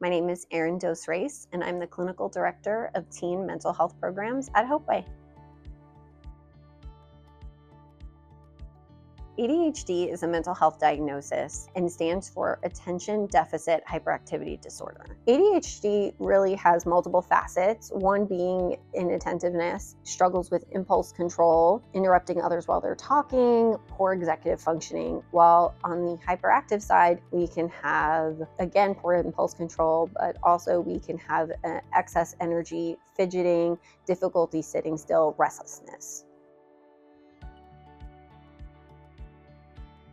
My name is Erin Dos-Race, and I'm the Clinical Director of Teen Mental Health Programs at Hopeway. ADHD is a mental health diagnosis and stands for Attention Deficit Hyperactivity Disorder. ADHD really has multiple facets, one being inattentiveness, struggles with impulse control, interrupting others while they're talking, poor executive functioning, while on the hyperactive side, we can have, again, poor impulse control, but also we can have excess energy, fidgeting, difficulty sitting still, restlessness.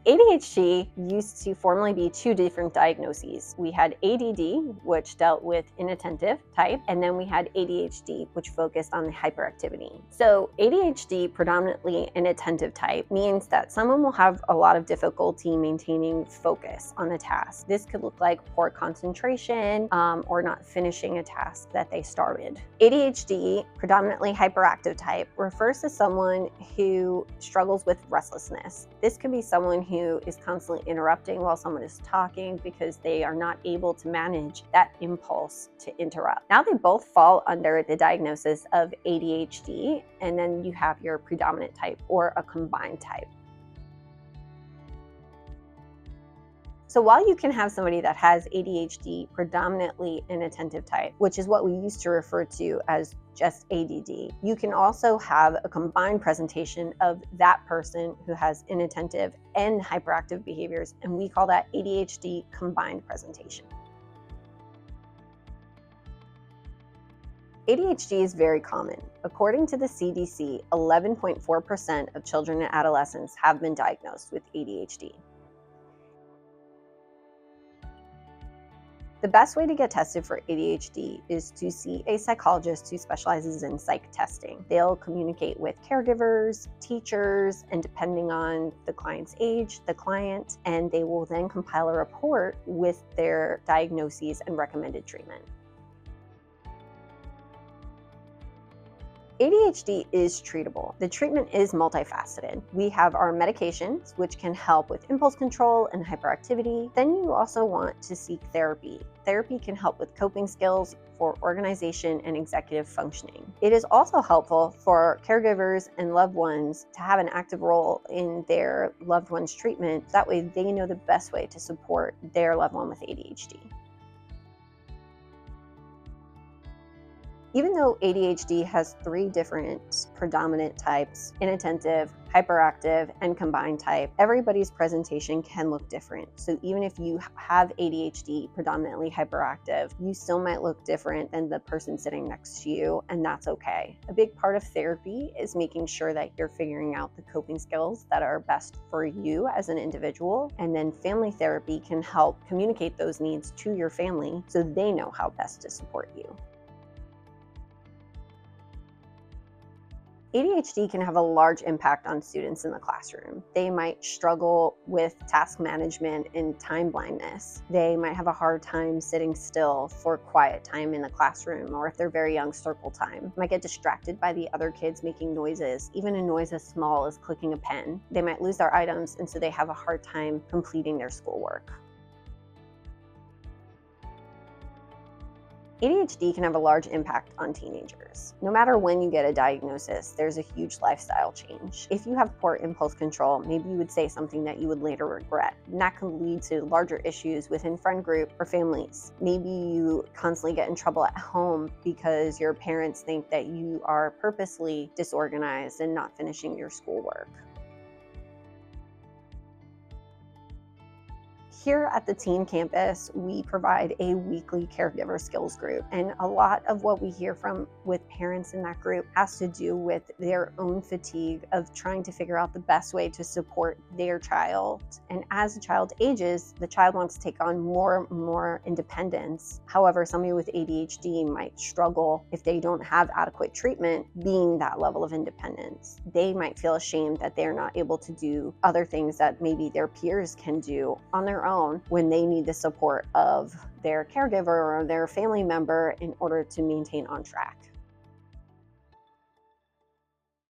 ADHD used to formerly be two different diagnoses. We had ADD, which dealt with inattentive type, and then we had ADHD, which focused on the hyperactivity. So ADHD, predominantly inattentive type, means that someone will have a lot of difficulty maintaining focus on a task. This could look like poor concentration or not finishing a task that they started. ADHD, predominantly hyperactive type, refers to someone who struggles with restlessness. This could be someone who is constantly interrupting while someone is talking because they are not able to manage that impulse to interrupt. Now they both fall under the diagnosis of ADHD, and then you have your predominant type or a combined type. So while you can have somebody that has ADHD, predominantly inattentive type, which is what we used to refer to as just ADD, you can also have a combined presentation of that person who has inattentive and hyperactive behaviors, and we call that ADHD combined presentation. ADHD is very common. According to the CDC, 11.4% of children and adolescents have been diagnosed with ADHD. The best way to get tested for ADHD is to see a psychologist who specializes in psych testing. They'll communicate with caregivers, teachers, and depending on the client's age, and they will then compile a report with their diagnoses and recommended treatment. ADHD is treatable. The treatment is multifaceted. We have our medications, which can help with impulse control and hyperactivity. Then you also want to seek therapy. Therapy can help with coping skills, for organization and executive functioning. It is also helpful for caregivers and loved ones to have an active role in their loved one's treatment. That way they know the best way to support their loved one with ADHD. Even though ADHD has three different predominant types, inattentive, hyperactive, and combined type, everybody's presentation can look different. So even if you have ADHD, predominantly hyperactive, you still might look different than the person sitting next to you, and that's okay. A big part of therapy is making sure that you're figuring out the coping skills that are best for you as an individual, and then family therapy can help communicate those needs to your family so they know how best to support you. ADHD can have a large impact on students in the classroom. They might struggle with task management and time blindness. They might have a hard time sitting still for quiet time in the classroom, or if they're very young, circle time. Might get distracted by the other kids making noises, even a noise as small as clicking a pen. They might lose their items, and so they have a hard time completing their schoolwork. ADHD can have a large impact on teenagers. No matter when you get a diagnosis, there's a huge lifestyle change. If you have poor impulse control, maybe you would say something that you would later regret. And that can lead to larger issues within friend group or families. Maybe you constantly get in trouble at home because your parents think that you are purposely disorganized and not finishing your schoolwork. Here at the teen campus, we provide a weekly caregiver skills group, and a lot of what we hear from with parents in that group has to do with their own fatigue of trying to figure out the best way to support their child. And as the child ages, the child wants to take on more and more independence. However, somebody with ADHD might struggle if they don't have adequate treatment being that level of independence. They might feel ashamed that they're not able to do other things that maybe their peers can do on their own when they need the support of their caregiver or their family member in order to maintain on track.